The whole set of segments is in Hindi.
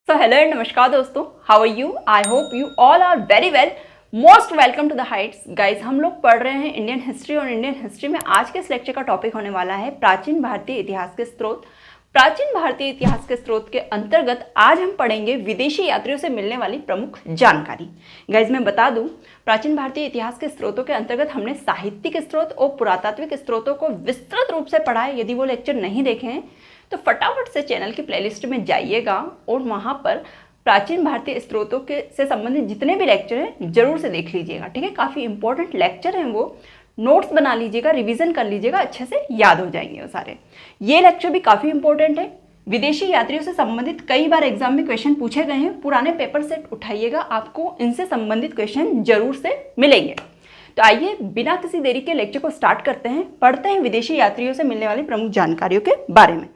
सो हेलो एंड नमस्कार दोस्तों, how are you? I hope you all are very well. Most welcome to the heights. Guys, हम लोग पढ़ रहे हैं इंडियन हिस्ट्री और इंडियन हिस्ट्री में आज के इस लेक्चर का टॉपिक होने वाला है प्राचीन भारतीय इतिहास के स्रोत। प्राचीन भारतीय इतिहास के स्रोत के अंतर्गत आज हम पढ़ेंगे विदेशी यात्रियों से मिलने वाली प्रमुख जानकारी। गाइज, मैं बता दूं, प्राचीन भारतीय इतिहास के स्रोतों के अंतर्गत हमने साहित्यिक स्रोत और पुरातात्विक स्रोतों को विस्तृत रूप से पढ़ा है। यदि वो लेक्चर नहीं देखे हैं तो फटाफट से चैनल की प्लेलिस्ट में जाइएगा और वहाँ पर प्राचीन भारतीय स्रोतों के से संबंधित जितने भी लेक्चर हैं जरूर से देख लीजिएगा। ठीक है, काफ़ी इंपॉर्टेंट लेक्चर हैं वो। नोट्स बना लीजिएगा, रिवीजन कर लीजिएगा, अच्छे से याद हो जाएंगे वो सारे। ये लेक्चर भी काफ़ी इंपॉर्टेंट है। विदेशी यात्रियों से संबंधित कई बार एग्जाम में क्वेश्चन पूछे गए हैं। पुराने पेपर सेट उठाइएगा, आपको इनसे संबंधित क्वेश्चन जरूर से मिलेंगे। तो आइए बिना किसी देरी के लेक्चर को स्टार्ट करते हैं। पढ़ते हैं विदेशी यात्रियों से मिलने वाली प्रमुख जानकारियों के बारे में।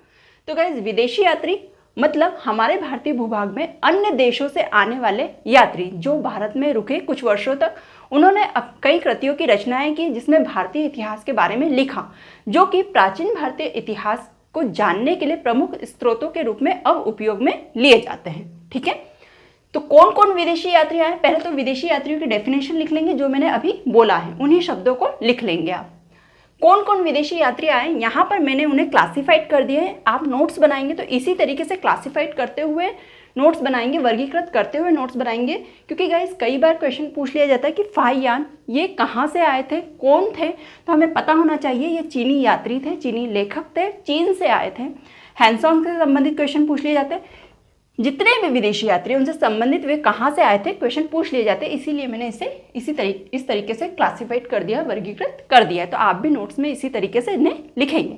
तो गाइस, विदेशी यात्री मतलब हमारे भारतीय भूभाग में अन्य देशों से आने वाले यात्री जो भारत में रुके कुछ वर्षों तक। उन्होंने कई कृतियों की रचनाएं की जिसमें भारतीय इतिहास के बारे में लिखा, जो कि प्राचीन भारतीय इतिहास को जानने के लिए प्रमुख स्रोतों के रूप में अब उपयोग में लिए जाते हैं। ठीक है, तो कौन कौन विदेशी यात्री आए? पहले तो विदेशी यात्रियों की डेफिनेशन लिख लेंगे, जो मैंने अभी बोला है उन्हीं शब्दों को लिख लेंगे आप। कौन कौन विदेशी यात्री आए, यहाँ पर मैंने उन्हें क्लासिफाइड कर दिए हैं। आप नोट्स बनाएंगे तो इसी तरीके से क्लासिफाइड करते हुए नोट्स बनाएंगे, वर्गीकृत करते हुए नोट्स बनाएंगे। क्योंकि गाइस, कई बार क्वेश्चन पूछ लिया जाता है कि फाहियान ये कहाँ से आए थे, कौन थे, तो हमें पता होना चाहिए ये चीनी यात्री थे, चीनी लेखक थे, चीन से आए थे। हैंसोंग से संबंधित क्वेश्चन पूछ लिए जाते हैं। जितने भी विदेशी यात्री उनसे संबंधित वे कहाँ से आए थे क्वेश्चन पूछ लिए जाते हैं। इसीलिए मैंने इसे इस तरीके से क्लासिफाइड कर दिया, वर्गीकृत कर दिया है। तो आप भी नोट्स में इसी तरीके से इन्हें लिखेंगे।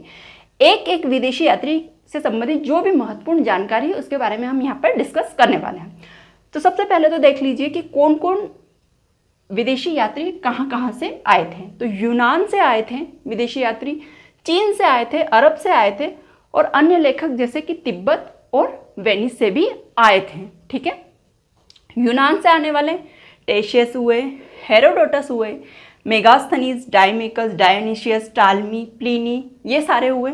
एक एक विदेशी यात्री से संबंधित जो भी महत्वपूर्ण जानकारी है उसके बारे में हम यहाँ पर डिस्कस करने वाले हैं। तो सबसे पहले तो देख लीजिए कि कौन कौन विदेशी यात्री कहाँ कहाँ से आए थे। तो यूनान से आए थे विदेशी यात्री, चीन से आए थे, अरब से आए थे, और अन्य लेखक जैसे कि तिब्बत और वेनिस से भी आए थे। ठीक है, यूनान से आने वाले टेशियस हुए, हेरोडोटस हुए, मेगास्थनीज, डायमेकस, डायोनिशियस, टालमी, प्लिनी, ये सारे हुए।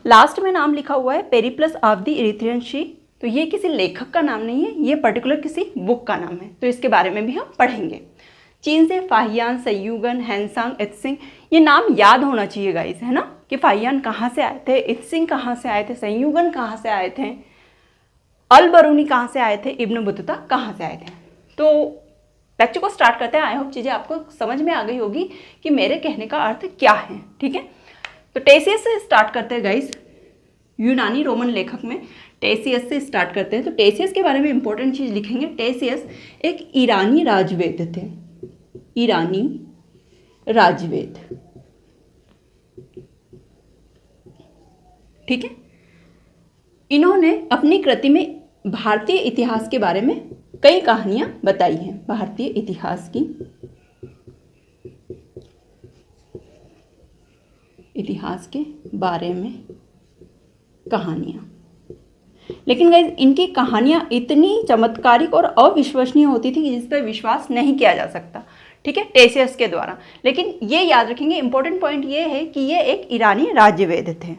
लास्ट में नाम लिखा हुआ है पेरिप्लस ऑफ द इरिथ्रियन सी। तो ये किसी लेखक का नाम नहीं है, ये पर्टिकुलर किसी बुक का नाम है, तो इसके बारे में भी हम पढ़ेंगे। चीन से फाहियान, सयुगन, हैंसांग, इत्सिंग, ये नाम याद होना चाहिए गाइस, है ना, कि फाहियान कहाँ से आए थे, इत्सिंग कहाँ से आए थे, सयुगन कहाँ से आए थे, अल बरूनी कहाँ से आए थे, इब्न बतूता कहाँ से आए थे। तो लेक्चर को स्टार्ट करते हैं। आई होप चीज़ें आपको समझ में आ गई होगी कि मेरे कहने का अर्थ क्या है। ठीक है, तो टेसियस से स्टार्ट करते हैं गाइस। यूनानी रोमन लेखक में टेसियस से स्टार्ट करते हैं। तो टेसियस के बारे में इंपॉर्टेंट चीज़ लिखेंगे। टेसियस एक ईरानी राजवेद थे, ईरानी राजवेद। ठीक है, इन्होंने अपनी कृति में भारतीय इतिहास के बारे में कई कहानियां बताई हैं। भारतीय इतिहास की, इतिहास के बारे में कहानियां। लेकिन गाइस, इनकी कहानियां इतनी चमत्कारिक और अविश्वसनीय होती थी कि जिस पर विश्वास नहीं किया जा सकता। ठीक है, टेसियस के द्वारा। लेकिन ये याद रखेंगे, इंपॉर्टेंट पॉइंट ये है कि ये एक ईरानी राज्यवेद थे।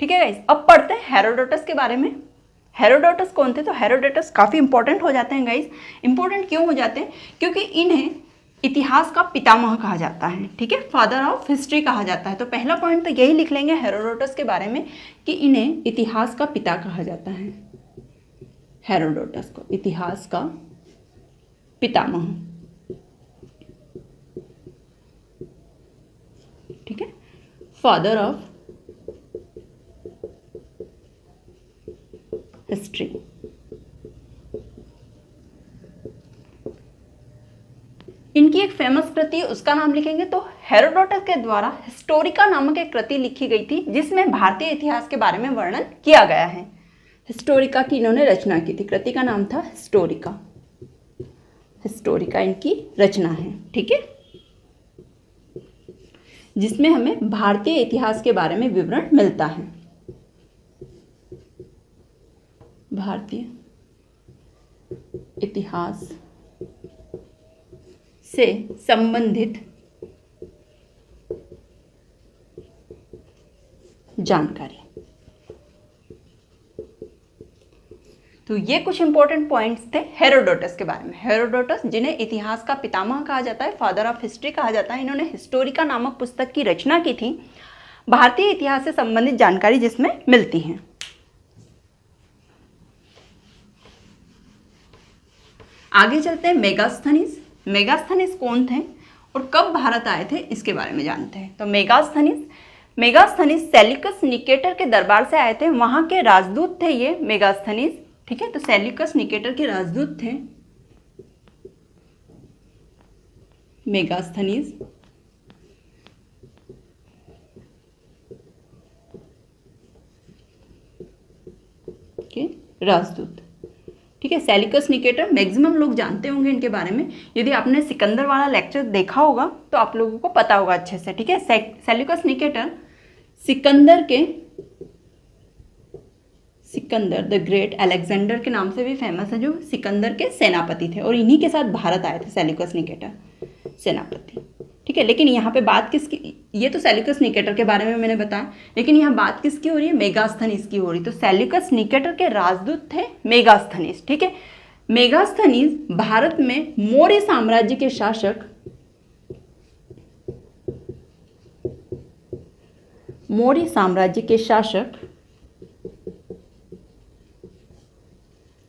ठीक है गाइस, अब पढ़ते हैं हेरोडोटस के बारे में। हेरोडोटस कौन थे? तो हेरोडोटस काफ़ी इंपॉर्टेंट हो जाते हैं गाइस। इंपॉर्टेंट क्यों हो जाते हैं? क्योंकि इन्हें इतिहास का पितामह कहा जाता है। ठीक है, फादर ऑफ हिस्ट्री कहा जाता है। तो पहला पॉइंट तो यही लिख लेंगे हेरोडोटस के बारे में कि इन्हें इतिहास का पिता कहा जाता है। हेरोडोटस को इतिहास का पितामह। ठीक है, फादर ऑफ हिस्ट्री। इनकी एक फेमस कृति है, उसका नाम लिखेंगे। तो हेरोडोटस के द्वारा हिस्टोरिका नामक एक कृति लिखी गई थी जिसमें भारतीय इतिहास के बारे में वर्णन किया गया है। हिस्टोरिका की इन्होंने रचना की थी। कृति का नाम था हिस्टोरिका। हिस्टोरिका इनकी रचना है। ठीक है, जिसमें हमें भारतीय इतिहास के बारे में विवरण मिलता है। भारतीय इतिहास से संबंधित जानकारी। तो ये कुछ इंपॉर्टेंट पॉइंट्स थे हेरोडोटस के बारे में। हेरोडोटस, जिन्हें इतिहास का पितामह कहा जाता है, फादर ऑफ हिस्ट्री कहा जाता है, इन्होंने हिस्टोरिका नामक पुस्तक की रचना की थी, भारतीय इतिहास से संबंधित जानकारी जिसमें मिलती है। आगे चलते हैं मेगास्थनीज। मेगास्थनीज कौन थे और कब भारत आए थे, इसके बारे में जानते हैं। तो मेगास्थनीज सेल्यूकस निकेटर के दरबार से आए थे, वहां के राजदूत थे ये मेगास्थनीज, ठीक है। तो सेल्यूकस निकेटर के राजदूत थे मेगास्थनीज। के राजदूत, ठीक है। सेल्यूकस निकेटर मैक्सिमम लोग जानते होंगे इनके बारे में। यदि आपने सिकंदर वाला लेक्चर देखा होगा तो आप लोगों को पता होगा अच्छे से, ठीक है। Seleucus Nicator Sikandar the great, Alexander के नाम से भी फेमस है, जो सिकंदर के सेनापति थे, और इन्हीं के साथ भारत आए थे सेल्यूकस निकेटर सेनापति, ठीक है। लेकिन यहाँ पे बात किसकी, ये तो सेल्यूकस निकेटर के बारे में मैंने बताया, लेकिन यहाँ बात किसकी हो रही है, मेगास्थनीज की हो रही। तो सेल्यूकस निकेटर के राजदूत थे मेगास्थनीज, ठीक है। मेगास्थनीज भारत में मौर्य साम्राज्य के शासक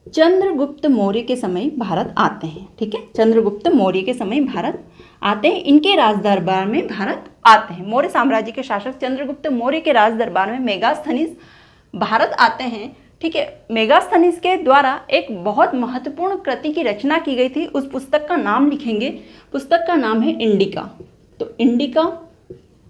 चंद्रगुप्त मौर्य के समय भारत आते हैं, ठीक है। चंद्रगुप्त मौर्य के समय भारत आते हैं, इनके राज दरबार में भारत आते हैं। मौर्य साम्राज्य के शासक चंद्रगुप्त मौर्य के राज दरबार में मेगास्थनीज भारत आते हैं, ठीक है। मेगास्थनीज के द्वारा एक बहुत महत्वपूर्ण कृति की रचना की गई थी, उस पुस्तक का नाम लिखेंगे, पुस्तक का नाम है इंडिका। तो इंडिका,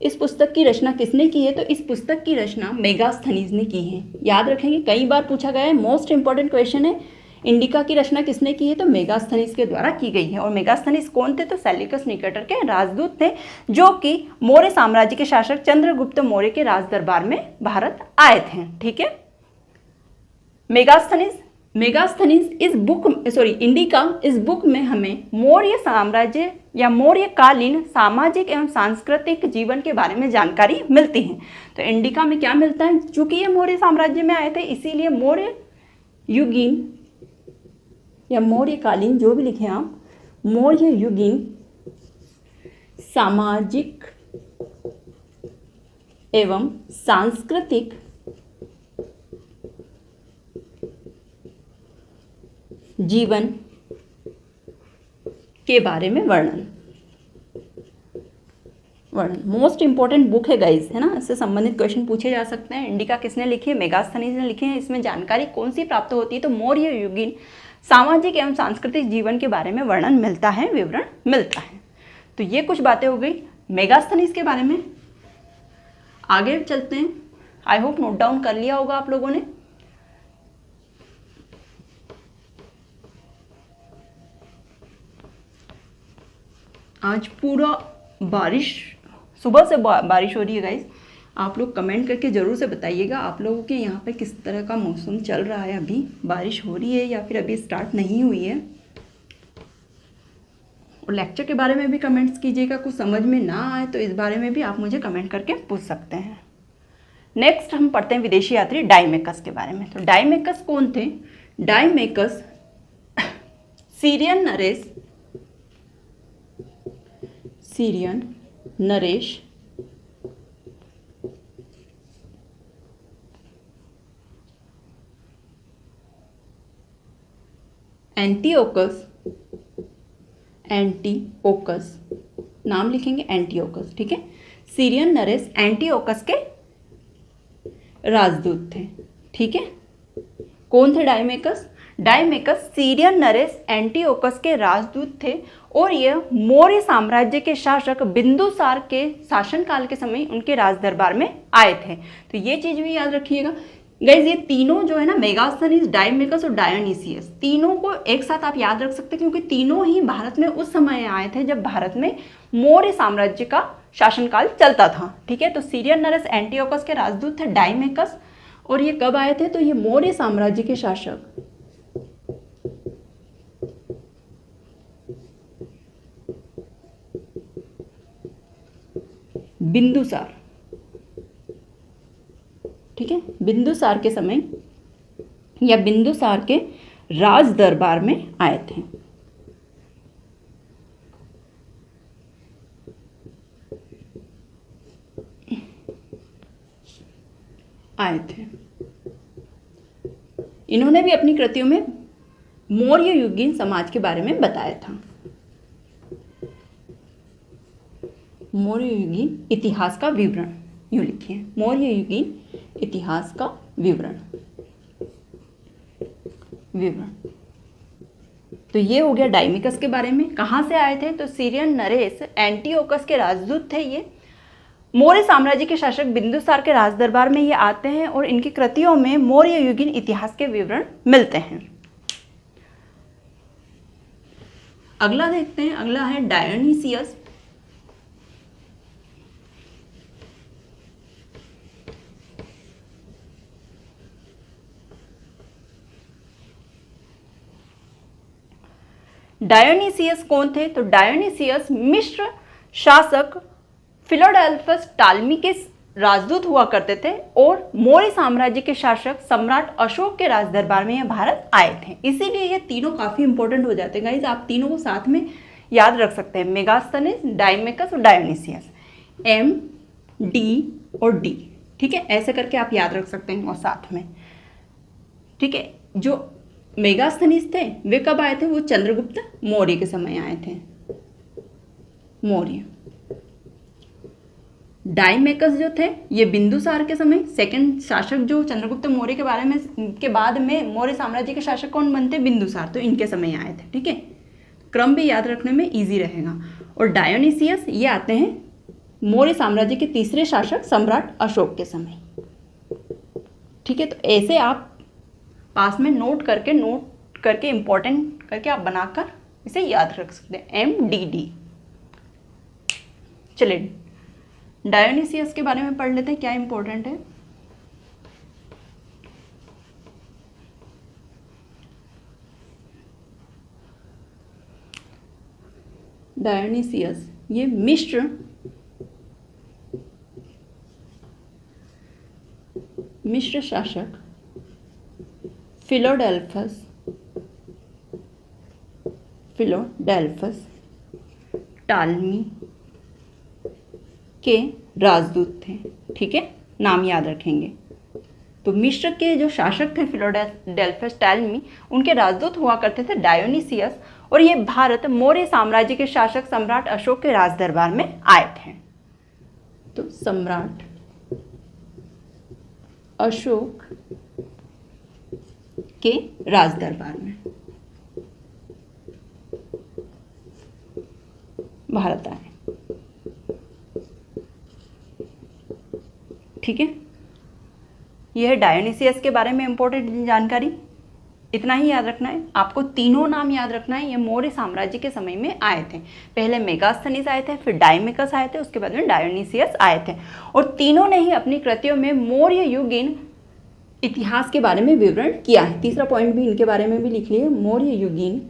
इस पुस्तक की रचना किसने की है, तो इस पुस्तक की रचना मेगास्थनीज ने की है। याद रखेंगे, कई बार पूछा गया है, मोस्ट इंपॉर्टेंट क्वेश्चन है, इंडिका की रचना किसने की है, तो मेगास्थनीज के द्वारा की गई है। और मेगास्थनीज कौन थे, तो सेल्यूकस निकेटर के राजदूत थे, जो कि मौर्य साम्राज्य के शासक चंद्रगुप्त मौर्य के राज दरबार में भारत आए थे, ठीक है। मेगास्थनीज इंडिका इस बुक में हमें मौर्य साम्राज्य या मौर्यकालीन सामाजिक एवं सांस्कृतिक जीवन के बारे में जानकारी मिलती है। तो इंडिका में क्या मिलता है, चूंकि ये मौर्य साम्राज्य में आए थे, इसीलिए मौर्य युगीन या मौर्यकालीन, जो भी लिखें आप, मौर्य युगीन सामाजिक एवं सांस्कृतिक जीवन के बारे में वर्णन मोस्ट इंपॉर्टेंट बुक है गाइज, है ना। इससे संबंधित क्वेश्चन पूछे जा सकते हैं। इंडिका किसने लिखी है, मेगास्थनीज ने लिखी है। इसमें जानकारी कौन सी प्राप्त होती है, तो मौर्य युगीन सामाजिक एवं सांस्कृतिक जीवन के बारे में वर्णन मिलता है, विवरण मिलता है। तो ये कुछ बातें हो गई मेगास्थनीज के बारे में। आगे चलते हैं। आई होप नोट डाउन कर लिया होगा आप लोगों ने। आज पूरा बारिश, सुबह से बारिश हो रही है गाइस। आप लोग कमेंट करके ज़रूर से बताइएगा आप लोगों के यहाँ पे किस तरह का मौसम चल रहा है। अभी बारिश हो रही है या फिर अभी स्टार्ट नहीं हुई है। और लेक्चर के बारे में भी कमेंट्स कीजिएगा, कुछ समझ में ना आए तो इस बारे में भी आप मुझे कमेंट करके पूछ सकते हैं। नेक्स्ट हम पढ़ते हैं विदेशी यात्री डाइमेकस के बारे में। तो डाइमेकस कौन थे, डाइमेकस सीरियन नरेश एंटीओकस नाम लिखेंगे, एंटीओकस, ठीक है। सीरियन नरेश एंटीओकस के राजदूत थे, ठीक है। कौन थे डाइमेकस सीरियन नरेश एंटीओकस के राजदूत थे और यह मौर्य साम्राज्य के शासक बिंदुसार के शासनकाल के समय उनके राज दरबार में आए थे। तो ये चीज भी याद रखिएगा गाइज। ये तीनों जो है ना, मेगास्थनीज, डाइमेकस और डायोनिसियस, तीनों को एक साथ आप याद रख सकते हैं, क्योंकि तीनों ही भारत में उस समय आए थे जब भारत में मौर्य साम्राज्य का शासनकाल चलता था, ठीक है। तो सीरियन नरेश एंटीओकस के राजदूत थे डाइमेकस, और ये कब आए थे, तो ये मौर्य साम्राज्य के शासक बिंदुसार, ठीक है, बिंदुसार के समय या बिंदुसार के राज दरबार में आए थे। इन्होंने भी अपनी कृतियों में मौर्य युगीन समाज के बारे में बताया था। मौर्य युगीन इतिहास का विवरण, यूं लिखिए, मौर्य युगीन इतिहास का विवरण। तो ये हो गया डायमिकस के बारे में। कहाँ से आए थे? तो सीरियन नरेश एंटियोकस के राजदूत थे। ये मौर्य साम्राज्य के शासक बिंदुसार के राज दरबार में ये आते हैं और इनकी कृतियों में मौर्य युगीन इतिहास के विवरण मिलते हैं। अगला देखते हैं, अगला है डायोनीसियस। डायोनीसियस कौन थे? तो डायोनीसियस मिस्र शासक फिलोडेल्फस टालमी के राजदूत हुआ करते थे और मौर्य साम्राज्य के शासक सम्राट अशोक के राज दरबार में यह भारत आए थे। इसीलिए ये तीनों काफ़ी इंपॉर्टेंट हो जाते हैं गाइज। आप तीनों को साथ में याद रख सकते हैं, मेगास्थनीज, डायमेकस और डायोनीसियस, M, D और D। ठीक है, ऐसे करके आप याद रख सकते हैं और साथ में। ठीक है, जो मेगास्थनीज थे वे कब आए थे? वो चंद्रगुप्त मौर्य के समय आए थे, मौर्य। डायमेकस जो थे ये बिंदुसार के समय, सेकंड शासक जो चंद्रगुप्त मौर्य के बारे में के बाद में मौर्य साम्राज्य के शासक कौन बनते? बिंदुसार। तो इनके समय आए थे। ठीक है, क्रम भी याद रखने में इजी रहेगा। और डायोनीसियस ये आते हैं मौर्य साम्राज्य के तीसरे शासक सम्राट अशोक के समय। ठीक है, तो ऐसे आप पास में नोट करके इंपॉर्टेंट करके आप बनाकर इसे याद रख सकते हैं, MDD। चलिए डायोनीसियस के बारे में पढ़ लेते हैं, क्या इंपॉर्टेंट है। डायोनीसियस ये मिस्र शासक फिलोडेल्फस टालमी के राजदूत थे। ठीक है, नाम याद रखेंगे। तो मिस्र के जो शासक थे फिलोडेल्फस टालमी, उनके राजदूत हुआ करते थे डायोनीसियस, और ये भारत मौर्य साम्राज्य के शासक सम्राट अशोक के राज दरबार में आए थे। तो सम्राट अशोक के राज दरबार में भारत आए। ठीक है, यह है डायोनीसियस के बारे में इंपॉर्टेंट जानकारी। इतना ही याद रखना है आपको, तीनों नाम याद रखना है। ये मौर्य साम्राज्य के समय में आए थे। पहले मेगास्थनीज आए थे, फिर डायमेकस आए थे, उसके बाद में डायोनीसियस आए थे, और तीनों ने ही अपनी कृतियों में मौर्य युगीन इतिहास के बारे में विवरण किया है। तीसरा पॉइंट भी इनके बारे में भी लिख लिए, मौर्य युगीन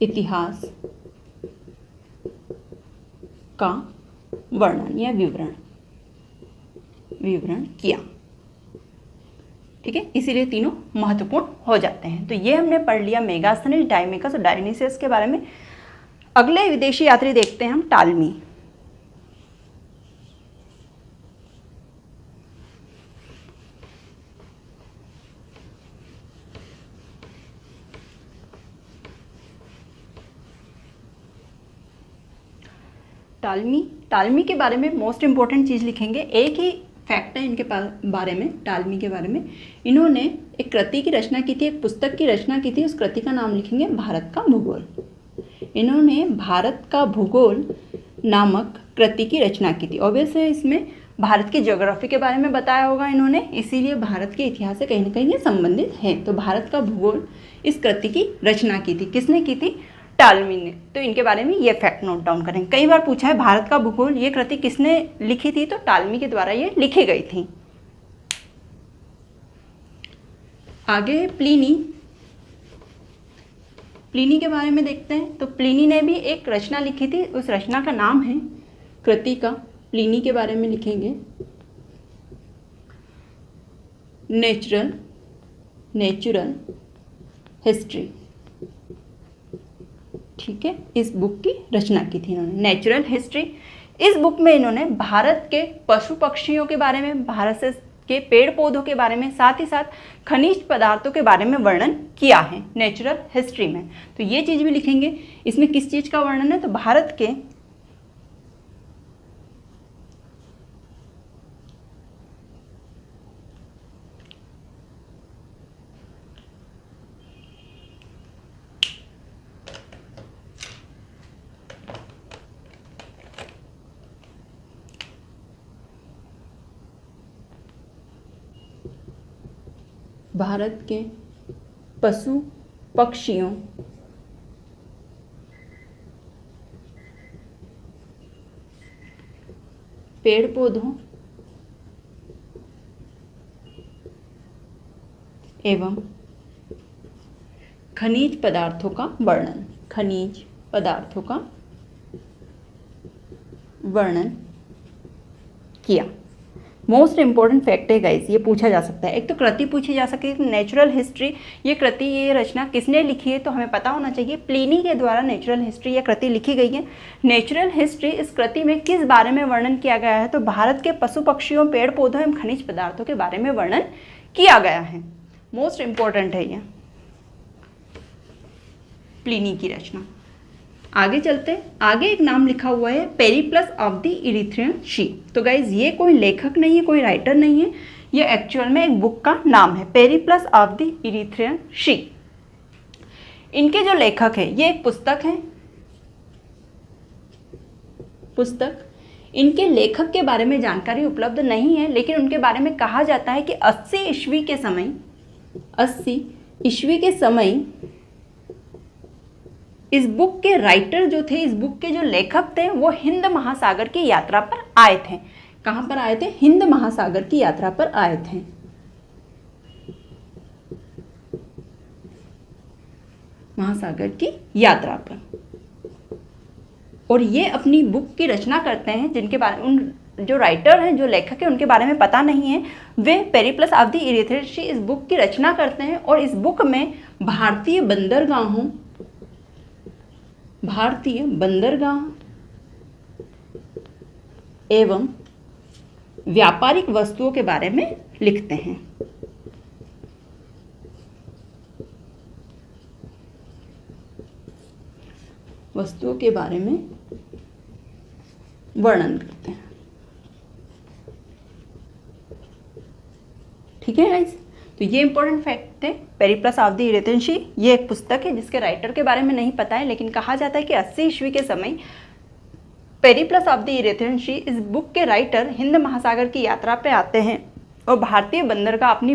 इतिहास का वर्णन या विवरण किया। ठीक है, इसीलिए तीनों महत्वपूर्ण हो जाते हैं। तो ये हमने पढ़ लिया मेगास्थनीज, डायमेकस और डायोनीसियस के बारे में। अगले विदेशी यात्री देखते हैं हम, टालमी। टालमी के बारे में मोस्ट इंपॉर्टेंट चीज़ लिखेंगे। एक ही फैक्ट है इनके बारे में, टालमी के बारे में। इन्होंने एक कृति की रचना की थी, एक पुस्तक की रचना की थी। उस कृति का नाम लिखेंगे भारत का भूगोल। इन्होंने भारत का भूगोल नामक कृति की रचना की थी। ऑब्वियस है, इसमें भारत की ज्योग्राफी के बारे में बताया होगा इन्होंने, इसीलिए भारत के इतिहास से कहीं ना कहीं ये संबंधित है। तो भारत का भूगोल इस कृति की रचना की थी। किसने की थी? टालमी ने। तो इनके बारे में ये फैक्ट नोट डाउन करें। कई बार पूछा है भारत का भूगोल, ये कृति किसने लिखी थी? तो टालमी के द्वारा ये लिखी गई थी। आगे प्लिनी के बारे में देखते हैं। तो प्लिनी ने भी एक रचना लिखी थी, उस रचना का नाम है, कृति का प्लिनी के बारे में लिखेंगे नेचुरल नेचुरल हिस्ट्री, ठीक है, इस बुक की रचना की थी इन्होंने, नेचुरल हिस्ट्री। इस बुक में इन्होंने भारत के पशु पक्षियों के बारे में, भारत से के पेड़ पौधों के बारे में, साथ ही साथ खनिज पदार्थों के बारे में वर्णन किया है नेचुरल हिस्ट्री में। तो ये चीज़ भी लिखेंगे। इसमें किस चीज़ का वर्णन है, तो भारत के पशु पक्षियों पेड़ पौधों एवं खनिज पदार्थों का वर्णन, खनिज पदार्थों का वर्णन किया। मोस्ट इंपॉर्टेंट फैक्ट है गाइस, ये पूछा जा सकता है। एक तो कृति पूछी जा सकती है, नेचुरल हिस्ट्री, ये कृति, ये रचना किसने लिखी है, तो हमें पता होना चाहिए प्लिनी के द्वारा नेचुरल हिस्ट्री या कृति लिखी गई है। नेचुरल हिस्ट्री, इस कृति में किस बारे में वर्णन किया गया है, तो भारत के पशु पक्षियों, पेड़ पौधों एवं खनिज पदार्थों के बारे में वर्णन किया गया है। मोस्ट इंपॉर्टेंट है ये प्लिनी की रचना। आगे चलते, आगे एक नाम लिखा हुआ है पेरिप्लस ऑफ द इरिथ्रियन सी। तो गाइज ये कोई लेखक नहीं है, कोई राइटर नहीं है, ये एक्चुअल में एक बुक का नाम है, पेरिप्लस ऑफ द इरिथ्रियन सी। इनके जो लेखक है, ये एक पुस्तक है, पुस्तक। इनके लेखक के बारे में जानकारी उपलब्ध नहीं है, लेकिन उनके बारे में कहा जाता है कि 80 ईस्वी के समय, 80 ईस्वी के समय इस बुक के राइटर जो थे, इस बुक के जो लेखक थे, वो हिंद महासागर की यात्रा पर आए थे। कहाँ पर आए थे, हिंद महासागर की यात्रा पर आए थे। महासागर की यात्रा पर, और ये अपनी बुक की रचना करते हैं, जिनके बारे में उन जो राइटर हैं, जो लेखक हैं, उनके बारे में पता नहीं है। वे पेरिप्लस ऑफ द इरिथ्रियन सी इस बुक की रचना करते हैं, और इस बुक में भारतीय बंदरगाहों, भारतीय बंदरगाह एवं व्यापारिक वस्तुओं के बारे में लिखते हैं। वस्तुओं के बारे में वर्णन करते हैं। ठीक है गाइस, तो ये इंपॉर्टेंट फैक्ट है पेरिप्लस ऑफ द इरिथ्रियन सी। ये एक पुस्तक है जिसके राइटर के बारे में नहीं पता है, लेकिन कहा जाता है कि 80 ईस्वी के समय पेरिप्लस ऑफ द इरिथ्रियन सी, इस बुक के राइटर हिंद महासागर की यात्रा पे आते हैं और भारतीय बंदरगाह, अपनी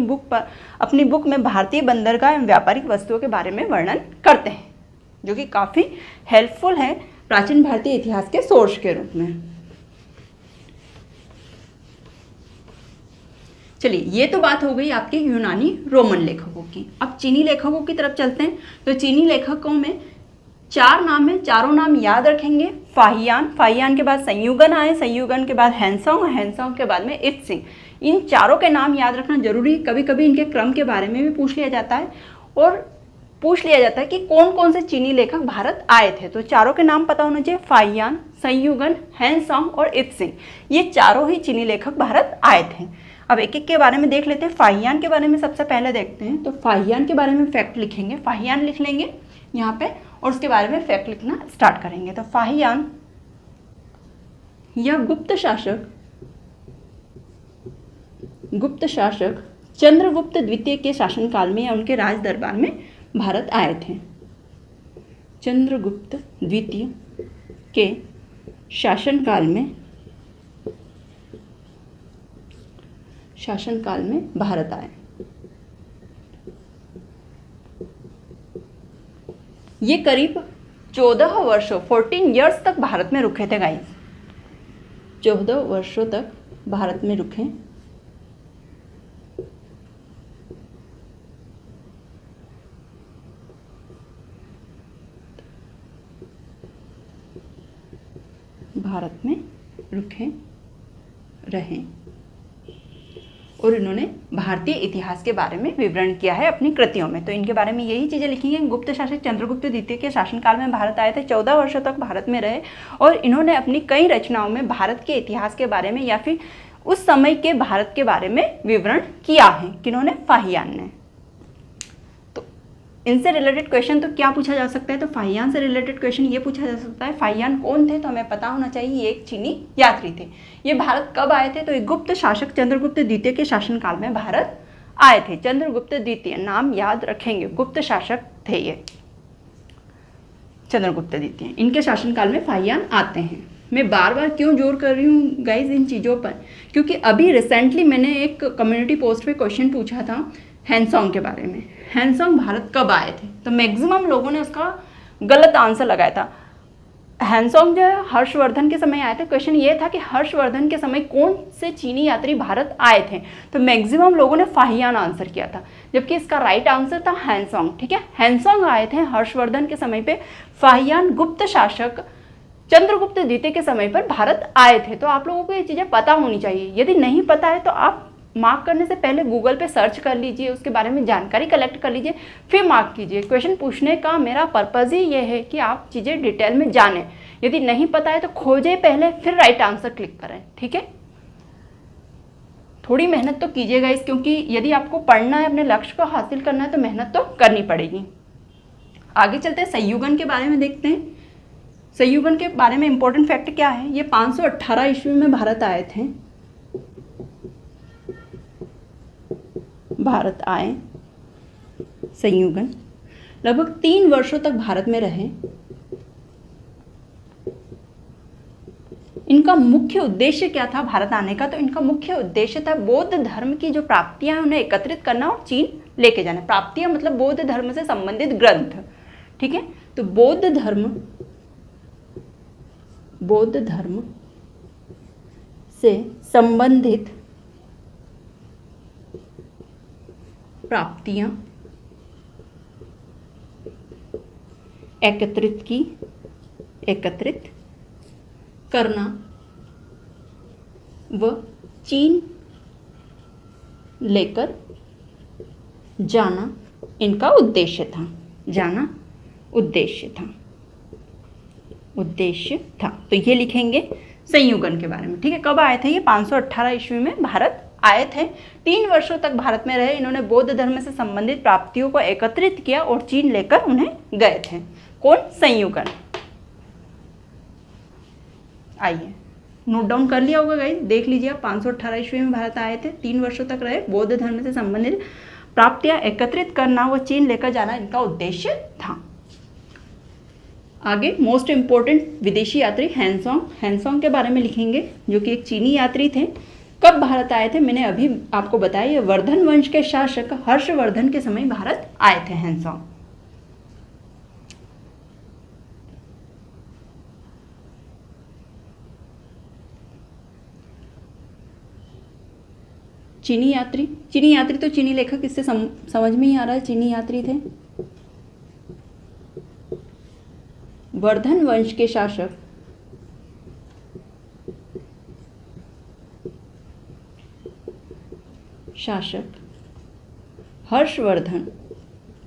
बुक में भारतीय बंदरगाह एवं व्यापारिक वस्तुओं के बारे में वर्णन करते हैं, जो कि काफ़ी हेल्पफुल है प्राचीन भारतीय इतिहास के सोर्स के रूप में। चलिए, ये तो बात हो गई आपके यूनानी रोमन लेखकों की। अब चीनी लेखकों की तरफ चलते हैं। तो चीनी लेखकों में 4 नाम है, चारों नाम याद रखेंगे। फाहियान, फाहियान के बाद संयुगन आए, संयुगन के बाद हैंसोंग, हैंसोंग के बाद में इत्सिंग। इन चारों के नाम याद रखना जरूरी। कभी कभी इनके क्रम के बारे में भी पूछ लिया जाता है, और पूछ लिया जाता है कि कौन कौन से चीनी लेखक भारत आए थे। तो चारों के नाम पता होना चाहिए, फाहियान, संयुगन, हैंसोंग और इत्सिंग। ये चारों ही चीनी लेखक भारत आए थे। अब एक एक के बारे में देख लेते हैं। फाहियान के बारे में सबसे पहले देखते हैं। तो फाहियान के बारे में फैक्ट लिखेंगे, फाहियान लिख लेंगे यहाँ पे, और उसके बारे में फैक्ट लिखना स्टार्ट करेंगे। तो फाहियान या गुप्त शासक चंद्रगुप्त द्वितीय के शासनकाल में या उनके राज दरबार में भारत आए थे। चंद्रगुप्त द्वितीय के शासनकाल में भारत आए। ये करीब 14 वर्षों 14 ईयर्स तक भारत में रुके थे गाइस। 14 वर्षों तक भारत में रुके। भारत में रुके रहे। और इन्होंने भारतीय इतिहास के बारे में विवरण किया है अपनी कृतियों में। तो इनके बारे में यही चीज़ें लिखी हैं। गुप्त शासक चंद्रगुप्त द्वितीय के शासनकाल में भारत आए थे, 14 वर्षों तक भारत में रहे और इन्होंने अपनी कई रचनाओं में भारत के इतिहास के बारे में या फिर उस समय के भारत के बारे में विवरण किया है। किन्होंने? फाहियान ने। तो इनसे रिलेटेड क्वेश्चन तो क्या पूछा जा सकता है? तो फाहियान से रिलेटेड क्वेश्चन ये पूछा जा सकता है, फाहियान कौन थे? तो हमें पता होना चाहिए ये एक चीनी यात्री थे। ये भारत कब आए थे? तो एक गुप्त शासक चंद्रगुप्त द्वितीय के शासनकाल में भारत आए थे। चंद्रगुप्त द्वितीय नाम याद रखेंगे, गुप्त शासक थे ये चंद्रगुप्त द्वितीय। इनके शासनकाल में फाहियान आते हैं। मैं बार बार क्यों जोर कर रही हूँ गाइज इन चीज़ों पर? क्योंकि अभी रिसेंटली मैंने एक कम्युनिटी पोस्ट पे क्वेश्चन पूछा था हैंसोंग के बारे में। हैंसोंग भारत कब आए थे? तो मैक्सिमम लोगों ने उसका गलत आंसर लगाया था। हैंसोंग जो है हर्षवर्धन के समय आए थे। क्वेश्चन ये था कि हर्षवर्धन के समय कौन से चीनी यात्री भारत आए थे? तो मैक्सिमम लोगों ने फाहियान आंसर किया था, जबकि इसका राइट आंसर था हैंसोंग। ठीक है, हैंसोंग आए थे हर्षवर्धन के समय पे। फाहियान गुप्त शासक चंद्रगुप्त द्वितीय के समय पर भारत आए थे। तो आप लोगों को ये चीज़ें पता होनी चाहिए। यदि नहीं पता है तो आप मार्क करने से पहले गूगल पे सर्च कर लीजिए, उसके बारे में जानकारी कलेक्ट कर लीजिए, फिर मार्क कीजिए। क्वेश्चन पूछने का मेरा पर्पज़ ही ये है कि आप चीज़ें डिटेल में जानें। यदि नहीं पता है तो खोजें पहले, फिर राइट आंसर क्लिक करें। ठीक है, थोड़ी मेहनत तो कीजिएगा इस, क्योंकि यदि आपको पढ़ना है, अपने लक्ष्य को हासिल करना है तो मेहनत तो करनी पड़ेगी। आगे चलते हैं, संयुगन के बारे में देखते हैं। संयुगन के बारे में इंपॉर्टेंट फैक्ट क्या है? ये 518 ईस्वी में भारत आए थे। भारत आए, संयुगन लगभग 3 वर्षों तक भारत में रहे। इनका मुख्य उद्देश्य क्या था भारत आने का? तो इनका मुख्य उद्देश्य था बौद्ध धर्म की जो प्राप्तियां हैं उन्हें एकत्रित करना और चीन लेके जाना। प्राप्तियां मतलब बौद्ध धर्म से संबंधित ग्रंथ। ठीक है, तो बौद्ध धर्म से संबंधित प्राप्तियां एकत्रित करना व चीन लेकर जाना इनका उद्देश्य था। तो ये लिखेंगे संयुगन के बारे में। ठीक है, कब आए थे ये? 518 ईस्वी में भारत आए थे। 3 वर्षों तक भारत में रहे। इन्होंने बौद्ध धर्म से संबंधित प्राप्तियों को एकत्रित किया और चीन लेकर उन्हें गए थे। कौन? संयुगन। आइए, नोट डाउन कर लिया होगा गाइस, देख लीजिए आप। 518 ईस्वी में भारत आए थे, 3 वर्षों तक रहे, बौद्ध धर्म से संबंधित प्राप्तियां एकत्रित करना व चीन लेकर जाना इनका उद्देश्य था। आगे मोस्ट इंपोर्टेंट विदेशी यात्री हैंसोंग के बारे में लिखेंगे, जो कि एक चीनी यात्री थे। कब भारत आए थे? मैंने अभी आपको बताया, ये वर्धन वंश के शासक हर्षवर्धन के समय भारत आए थे हैंसोंग। चीनी यात्री तो चीनी लेखक, इससे समझ में ही आ रहा है चीनी यात्री थे। वर्धन वंश के शासक हर्षवर्धन।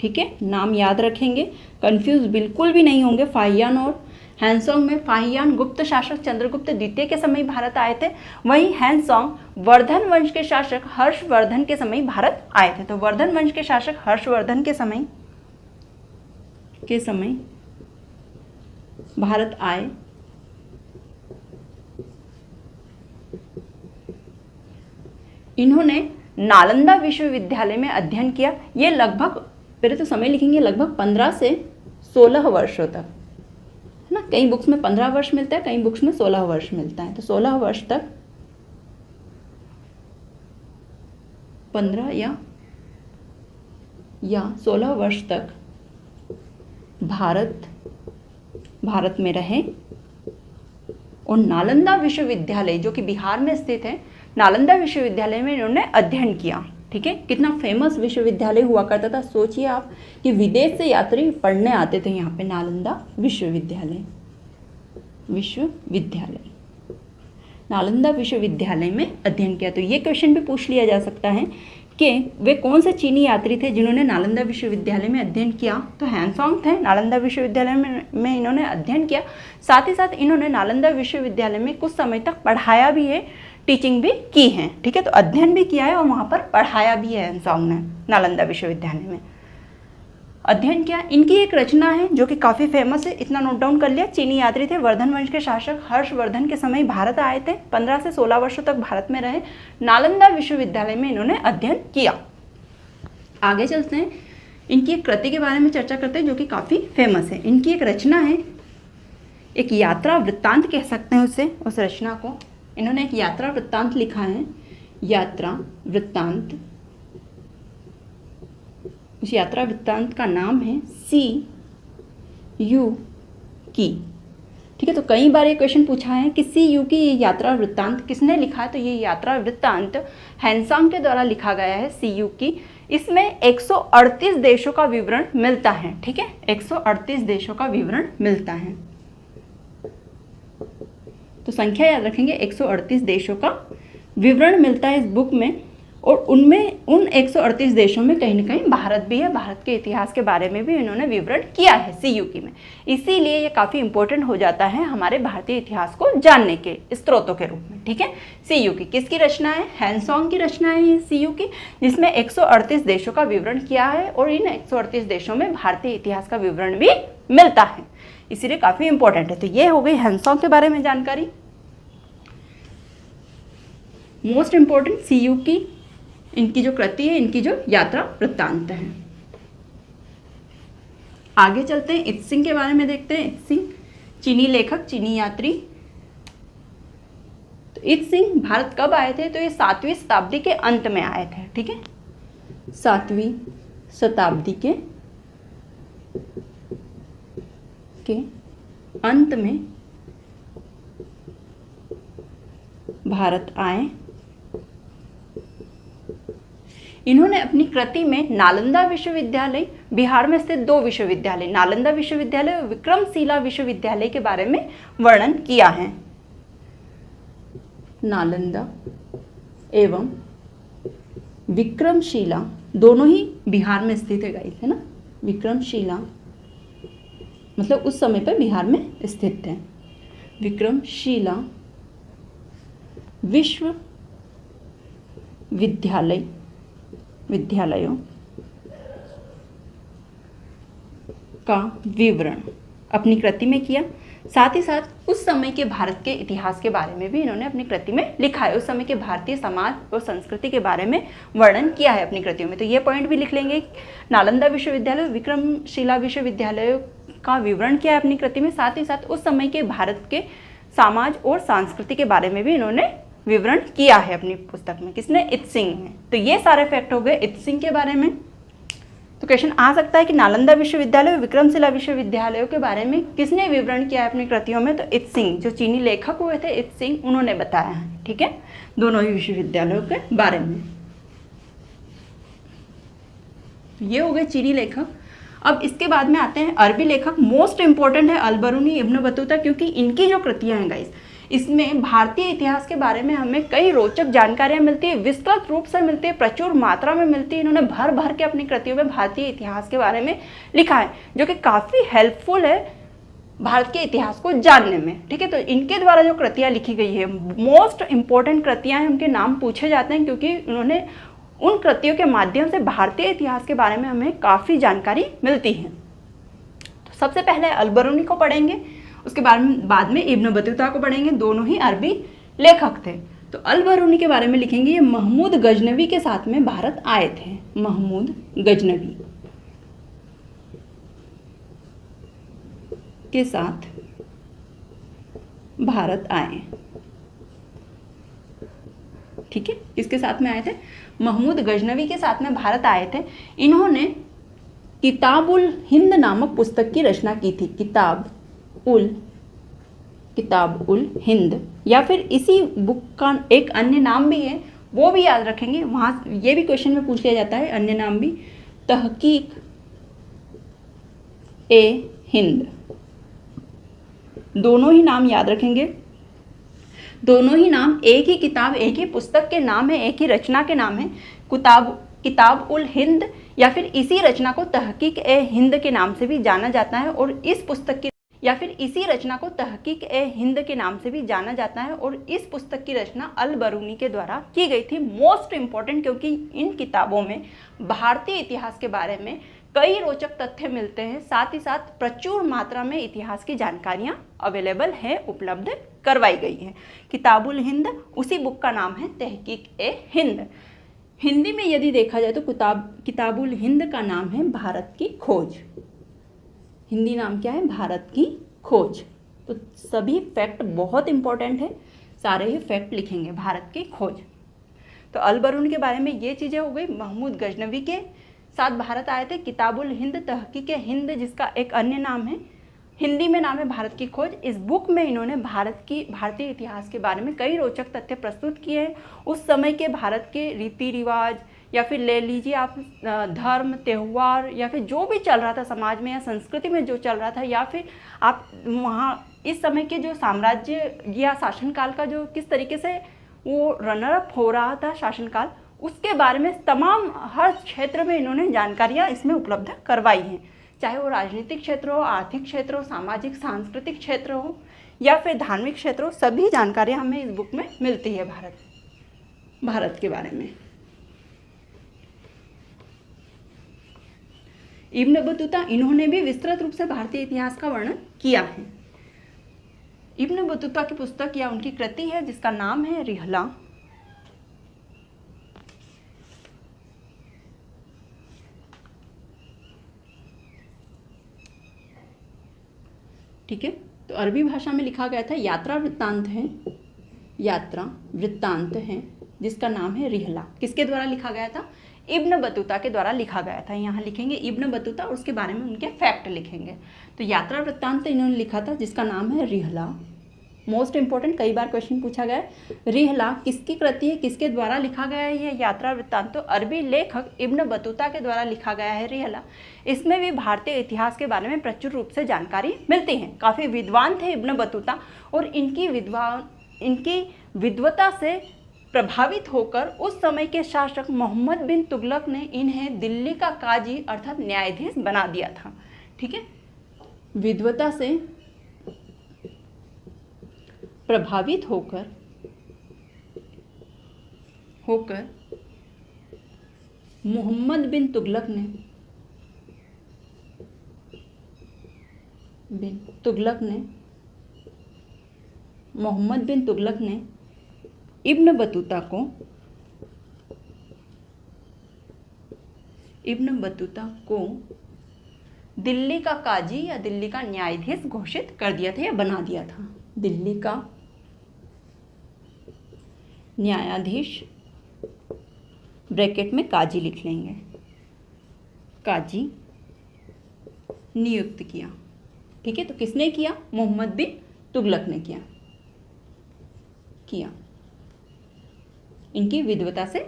ठीक है, नाम याद रखेंगे, कंफ्यूज बिल्कुल भी नहीं होंगे। फाहियान और हैंसोंग में फाहियान गुप्त शासक चंद्रगुप्त द्वितीय के समय भारत आए थे, वहीं हैंसोंग वर्धन वंश के शासक हर्षवर्धन के समय भारत आए थे। तो वर्धन वंश के शासक हर्षवर्धन के समय भारत आए। इन्होंने नालंदा विश्वविद्यालय में अध्ययन किया। ये लगभग, पहले तो समय लिखेंगे, लगभग 15 से 16 वर्षों तक, है ना। कई बुक्स में 15 वर्ष मिलता है, कई बुक्स में 16 वर्ष मिलता है। तो 16 वर्ष तक, 15 या 16 वर्ष तक भारत में रहे और नालंदा विश्वविद्यालय, जो कि बिहार में स्थित है, नालंदा विश्वविद्यालय में इन्होंने अध्ययन किया। ठीक है, कितना फेमस विश्वविद्यालय हुआ करता था, सोचिए आप कि विदेश से यात्री पढ़ने आते थे यहाँ पे। नालंदा विश्वविद्यालय। नालंदा विश्वविद्यालय में अध्ययन किया। तो ये क्वेश्चन भी पूछ लिया जा सकता है कि वे कौन से चीनी यात्री थे जिन्होंने नालंदा विश्वविद्यालय में अध्ययन किया। तो हैंसोंग थे, नालंदा विश्वविद्यालय में इन्होंने अध्ययन किया। साथ ही साथ इन्होंने नालंदा विश्वविद्यालय में कुछ समय तक पढ़ाया भी है, टीचिंग भी की है। ठीक है, तो अध्ययन भी किया है और वहाँ पर पढ़ाया भी है हैंसोंग ने नालंदा विश्वविद्यालय में अध्ययन किया। इनकी एक रचना है जो कि काफ़ी फेमस है, इतना नोट डाउन कर लिया। चीनी यात्री थे, वर्धन वंश के शासक हर्षवर्धन के समय भारत आए थे, 15 से 16 वर्षों तक भारत में रहे, नालंदा विश्वविद्यालय में इन्होंने अध्ययन किया। आगे चलते हैं, इनकी एक कृति के बारे में चर्चा करते हैं जो कि काफ़ी फेमस है। इनकी एक रचना है, एक यात्रा वृत्तांत कह सकते हैं उसे, उस रचना को। इन्होंने एक यात्रा वृत्तांत लिखा है, यात्रा वृत्तांत। उस यात्रा वृत्तांत का नाम है CUK। ठीक है, तो कई बार ये क्वेश्चन पूछा है कि CUK ये यात्रा वृत्तांत किसने लिखा है। तो ये यात्रा वृत्तांत हैंसोंग के द्वारा लिखा गया है, CUK। इसमें 138 देशों का विवरण मिलता है। ठीक है, 138 देशों का विवरण मिलता है। तो संख्या याद रखेंगे, 138 देशों का विवरण मिलता है इस बुक में, और उनमें उन 138 देशों में कहीं ना कहीं भारत भी है। भारत के इतिहास के बारे में भी इन्होंने विवरण किया है CUK में, इसीलिए ये काफ़ी इंपॉर्टेंट हो जाता है हमारे भारतीय इतिहास को जानने के स्रोतों के रूप में। ठीक है, CUK किसकी रचना है, हैंसोंग की रचना है ये CUK, जिसमें 138 देशों का विवरण किया है और इन 138 देशों में भारतीय इतिहास का विवरण भी मिलता है, इसीलिए काफ़ी इंपॉर्टेंट है। तो ये हो गई हैंसोंग के बारे में जानकारी। मोस्ट इंपॉर्टेंट CUK, इनकी जो कृति है, इनकी जो यात्रा वृत्तांत है। आगे चलते हैं, इत्सिंग के बारे में देखते हैं। इत्सिंग चीनी लेखक, चीनी यात्री। तो इत्सिंग भारत कब आए थे, तो ये 7वीं शताब्दी के अंत में आए थे। ठीक है, 7वीं शताब्दी के अंत में भारत आए। इन्होंने अपनी कृति में नालंदा विश्वविद्यालय, बिहार में स्थित 2 विश्वविद्यालय, नालंदा विश्वविद्यालय और विक्रमशिला विश्वविद्यालय के बारे में वर्णन किया है। नालंदा एवं विक्रमशिला दोनों ही बिहार में स्थित है गाइस, है ना। विक्रमशिला मतलब उस समय पर बिहार में स्थित है। विक्रमशिला विद्यालयों का विवरण अपनी कृति में किया। साथ ही साथ उस समय के भारत के इतिहास के बारे में भी इन्होंने अपनी कृति में लिखा है। उस समय के भारतीय समाज और संस्कृति के बारे में वर्णन किया है अपनी कृतियों में। तो ये पॉइंट भी लिख लेंगे, नालंदा विश्वविद्यालय, विक्रमशिला विश्वविद्यालयों का विवरण किया है अपनी कृति में। साथ ही साथ उस समय के भारत के समाज और संस्कृति के बारे में भी इन्होंने विवरण किया है अपनी पुस्तक में। किसने, इत्सिंग ने। तो ये सारे फैक्ट हो गए इत्सिंग के बारे में। तो क्वेश्चन आ सकता है कि नालंदा विश्वविद्यालय और विक्रमशिला विश्वविद्यालयों के बारे में किसने विवरण किया है अपनी कृतियों में, तो इत्सिंग, जो चीनी लेखक हुए थे इत्सिंग, उन्होंने बताया है। ठीक है, दोनों ही विश्वविद्यालयों के बारे में। ये हो गए चीनी लेखक। अब इसके बाद में आते हैं अरबी लेखक। मोस्ट इंपॉर्टेंट है अल-बरूनी इब्न बतूता, क्योंकि इनकी जो कृतियां हैं गाइस, इसमें भारतीय इतिहास के बारे में हमें कई रोचक जानकारियां मिलती है, विस्तृत रूप से मिलती है, प्रचुर मात्रा में मिलती है। इन्होंने भर भर के अपनी कृतियों में भारतीय इतिहास के बारे में लिखा है, जो कि काफ़ी हेल्पफुल है भारत के इतिहास को जानने में। ठीक है, तो इनके द्वारा जो कृतियाँ लिखी गई है, मोस्ट इंपॉर्टेंट कृतियाँ हैं, उनके नाम पूछे जाते हैं, क्योंकि उन्होंने उन कृतियों के माध्यम से भारतीय इतिहास के बारे में हमें काफ़ी जानकारी मिलती है। तो सबसे पहले अल-बरूनी को पढ़ेंगे, उसके बाद में इब्न बतूता को पढ़ेंगे। दोनों ही अरबी लेखक थे। तो अल-बरूनी के बारे में लिखेंगे, ये महमूद गजनवी के साथ में भारत आए थे। महमूद गजनवी के साथ भारत आए। ठीक है, किसके साथ में आए थे, महमूद गजनवी के साथ में भारत आए थे। इन्होंने किताबुल हिंद नामक पुस्तक की रचना की थी। किताब उल हिंद, या फिर इसी बुक का एक अन्य नाम भी है, वो भी याद रखेंगे। वहाँ ये भी क्वेश्चन में पूछ लिया जाता है, अन्य नाम भी तहकीक ए हिंद। दोनों ही नाम याद रखेंगे। दोनों ही नाम एक ही किताब, एक ही पुस्तक के नाम है, एक ही रचना के नाम है। किताब उल हिंद या फिर इसी रचना को तहकीक ए हिंद के नाम से भी जाना जाता है, और इस पुस्तक की या फिर इसी रचना को तहकीक ए हिंद के नाम से भी जाना जाता है, और इस पुस्तक की रचना अल बरूनी के द्वारा की गई थी। मोस्ट इम्पॉर्टेंट, क्योंकि इन किताबों में भारतीय इतिहास के बारे में कई रोचक तथ्य मिलते हैं, साथ ही साथ प्रचुर मात्रा में इतिहास की जानकारियाँ अवेलेबल है, उपलब्ध करवाई गई हैं। किताबुल हिंद, उसी बुक का नाम है तहकीक ए हिंद। हिंदी में यदि देखा जाए तो किताबुल हिंद का नाम है भारत की खोज। हिंदी नाम क्या है? भारत की खोज। तो सभी फैक्ट बहुत इंपॉर्टेंट है, सारे ही फैक्ट लिखेंगे। भारत की खोज, तो अल बरूनी के बारे में ये चीज़ें हो गई। महमूद गजनवी के साथ भारत आए थे। किताबुल हिंद तहकीक हिंद, जिसका एक अन्य नाम है, हिंदी में नाम है भारत की खोज। इस बुक में इन्होंने भारतीय इतिहास के बारे में कई रोचक तथ्य प्रस्तुत किए हैं। उस समय के भारत के रीति रिवाज, या फिर ले लीजिए आप धर्म, त्यौहार, या फिर जो भी चल रहा था समाज में या संस्कृति में जो चल रहा था, या फिर आप वहाँ इस समय के जो साम्राज्य या शासनकाल का जो किस तरीके से वो रनर अप हो रहा था शासनकाल, उसके बारे में तमाम हर क्षेत्र में इन्होंने जानकारियाँ इसमें उपलब्ध करवाई हैं। चाहे वो राजनीतिक क्षेत्र हो, आर्थिक क्षेत्र हो, सामाजिक सांस्कृतिक क्षेत्र हो, या फिर धार्मिक क्षेत्र हो, सभी जानकारियाँ हमें इस बुक में मिलती है भारत के बारे में। इब्न बतूता, इन्होंने भी विस्तृत रूप से भारतीय इतिहास का वर्णन किया है। इब्न बतूता की पुस्तक या उनकी कृति है जिसका नाम है रिहला। ठीक है, तो अरबी भाषा में लिखा गया था। यात्रा वृत्तांत है जिसका नाम है रिहला। किसके द्वारा लिखा गया था? इब्न बतूता के द्वारा लिखा गया था। यहाँ लिखेंगे इब्न बतूता और उसके बारे में उनके फैक्ट लिखेंगे। तो यात्रा वृत्तांत इन्होंने लिखा था जिसका नाम है रिहला। मोस्ट इंपॉर्टेंट, कई बार क्वेश्चन पूछा गया है। रिहला किसकी कृति है, किसके द्वारा लिखा गया है ये यात्रा वृत्तांत? तो अरबी लेखक इब्न बतूता के द्वारा लिखा गया है रिहला। इसमें भी भारतीय इतिहास के बारे में प्रचुर रूप से जानकारी मिलती है। काफ़ी विद्वान थे इब्न बतूता, और इनकी विद्वता से प्रभावित होकर उस समय के शासक मोहम्मद बिन तुगलक ने इन्हें दिल्ली का काजी अर्थात न्यायाधीश बना दिया था। ठीक है, विद्वता से प्रभावित होकर मोहम्मद बिन तुगलक ने इब्न बतूता को दिल्ली का काजी या दिल्ली का न्यायाधीश घोषित कर दिया था या बना दिया था। दिल्ली का न्यायाधीश, ब्रैकेट में काजी लिख लेंगे, काजी नियुक्त किया। ठीक है, तो किसने किया? मोहम्मद बिन तुगलक ने किया। इनकी विद्वता से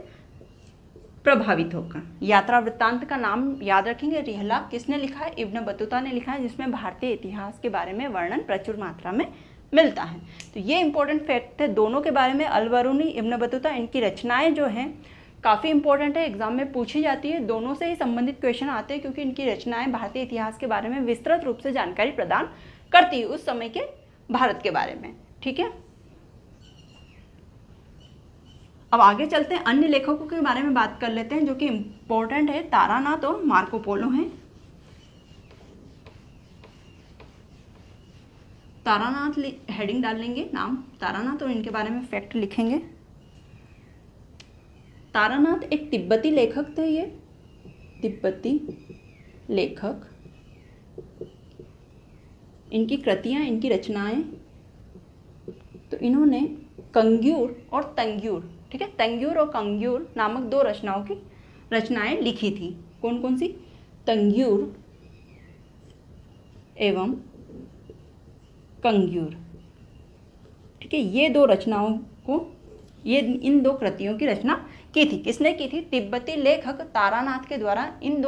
प्रभावित होकर। यात्रा वृत्तांत का नाम याद रखेंगे, रिहला। किसने लिखा है? इब्न बतूता ने लिखा है, जिसमें भारतीय इतिहास के बारे में वर्णन प्रचुर मात्रा में मिलता है। तो ये इंपॉर्टेंट फैक्ट है दोनों के बारे में, अल बरूनी, इब्न बतूता। इनकी रचनाएं जो हैं काफ़ी इंपॉर्टेंट है, एग्जाम में पूछी जाती है। दोनों से ही संबंधित क्वेश्चन आते हैं, क्योंकि इनकी रचनाएं भारतीय इतिहास के बारे में विस्तृत रूप से जानकारी प्रदान करती है उस समय के भारत के बारे में। ठीक है, अब आगे चलते हैं, अन्य लेखकों के बारे में बात कर लेते हैं जो कि इम्पोर्टेंट है। तारानाथ और मार्को पोलो हैं। तारानाथ हेडिंग डाल लेंगे, नाम तारानाथ, और इनके बारे में फैक्ट लिखेंगे। तारानाथ एक तिब्बती लेखक थे। ये तिब्बती लेखक, इनकी कृतियाँ, इनकी रचनाएं, तो इन्होंने कंग्यूर और तंग्यूर, ठीक है, तंग्यूर और कंग्यूर नामक दो रचनाएं लिखी थी। कौन कौन सी? तंग्यूर एवं कंग्यूर। ठीक है, ये दो रचनाओं को, इन दो कृतियों की रचना की थी। किसने की थी? तिब्बती लेखक तारानाथ के द्वारा इन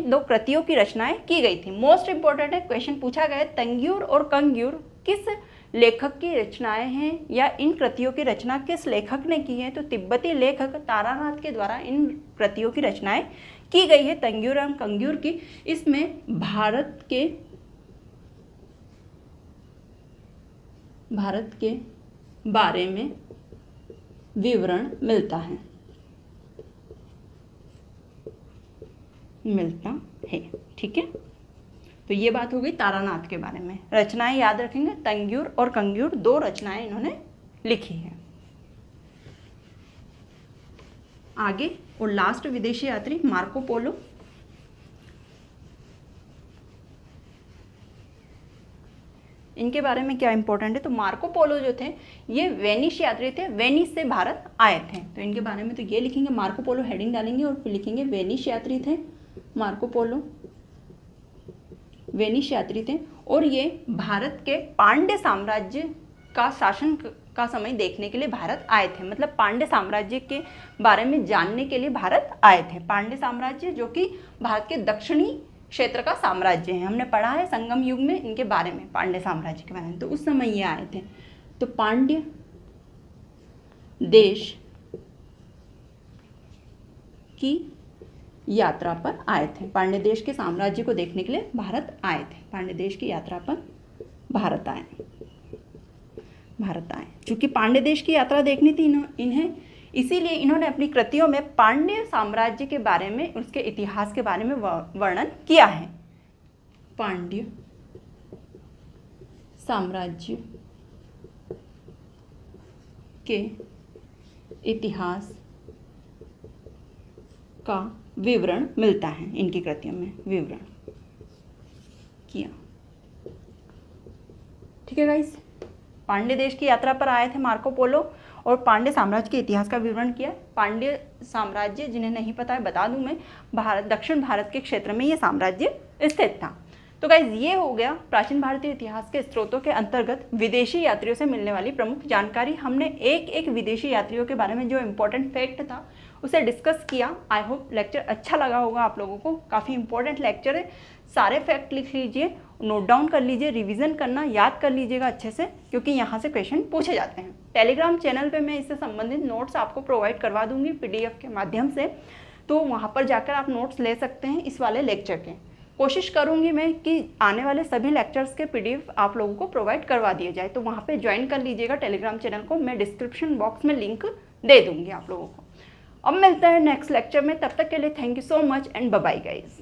दो कृतियों की रचनाएं की गई थी। मोस्ट इंपॉर्टेंट है, क्वेश्चन पूछा गया है, तंग्यूर और कंग्यूर किस लेखक की रचनाएं हैं या इन कृतियों की रचना किस लेखक ने की है, तो तिब्बती लेखक तारानाथ के द्वारा इन कृतियों की रचनाएं की गई है, तंग्यूर एवं कंग्यूर की। इसमें भारत के बारे में विवरण मिलता है, ठीक है। तो ये बात हो गई तारानाथ के बारे में। रचनाएं याद रखेंगे, तंग्यूर और कंग्यूर 2 रचनाएं इन्होंने लिखी हैं। आगे और लास्ट विदेशी यात्री मार्को पोलो। इनके बारे में क्या इंपॉर्टेंट है, तो मार्को पोलो जो थे ये वेनिस यात्री थे, वेनिस से भारत आए थे। तो इनके बारे में तो ये लिखेंगे, मार्को पोलो हेडिंग डालेंगे और फिर लिखेंगे वेनिस यात्री थे, मार्को पोलो वेनिस यात्री थे। और ये भारत के पांड्य साम्राज्य का शासन का समय देखने के लिए भारत आए थे, मतलब पांड्य साम्राज्य के बारे में जानने के लिए भारत आए थे। पांड्य साम्राज्य जो कि भारत के दक्षिणी क्षेत्र का साम्राज्य है, हमने पढ़ा है संगम युग में इनके बारे में, पांड्य साम्राज्य के बारे में। तो उस समय ये आए थे। तो पांड्य देश की यात्रा पर आए थे, पांड्य देश के साम्राज्य को देखने के लिए भारत आए थे, पांड्य देश की यात्रा पर भारत आए। चूंकि पांड्य देश की यात्रा देखनी थी इन्हें, इसीलिए इन्होंने अपनी कृतियों में पांड्य साम्राज्य के बारे में, उसके इतिहास के बारे में वर्णन किया है। पांड्य साम्राज्य के इतिहास का विवरण मिलता है, इनकी कृतियों में विवरण किया, ठीक है गाइस। पांड्य देश की यात्रा पर आए थे मार्को पोलो और पांड्य साम्राज्य के इतिहास का विवरण किया। पांड्य साम्राज्य जिन्हें नहीं पता है बता दूं मैं, दक्षिण भारत के क्षेत्र में ये साम्राज्य स्थित था। तो गाइज ये हो गया प्राचीन भारतीय इतिहास के स्रोतों के अंतर्गत विदेशी यात्रियों से मिलने वाली प्रमुख जानकारी। हमने एक एक विदेशी यात्रियों के बारे में जो इम्पोर्टेंट फैक्ट था उसे डिस्कस किया। आई होप लेक्चर अच्छा लगा होगा आप लोगों को, काफ़ी इंपॉर्टेंट लेक्चर है। सारे फैक्ट लिख लीजिए, नोट डाउन कर लीजिए, रिवीजन करना याद कर लीजिएगा अच्छे से, क्योंकि यहाँ से क्वेश्चन पूछे जाते हैं। टेलीग्राम चैनल पे मैं इससे संबंधित नोट्स आपको प्रोवाइड करवा दूंगी PDF के माध्यम से, तो वहाँ पर जाकर आप नोट्स ले सकते हैं इस वाले लेक्चर के। कोशिश करूँगी मैं कि आने वाले सभी लेक्चर्स के PDF आप लोगों को प्रोवाइड करवा दिए जाए, तो वहाँ पर ज्वाइन कर लीजिएगा टेलीग्राम चैनल को। मैं डिस्क्रिप्शन बॉक्स में लिंक दे दूँगी आप लोगों को। अब मिलते हैं नेक्स्ट लेक्चर में, तब तक के लिए thank you so much and bye bye guys.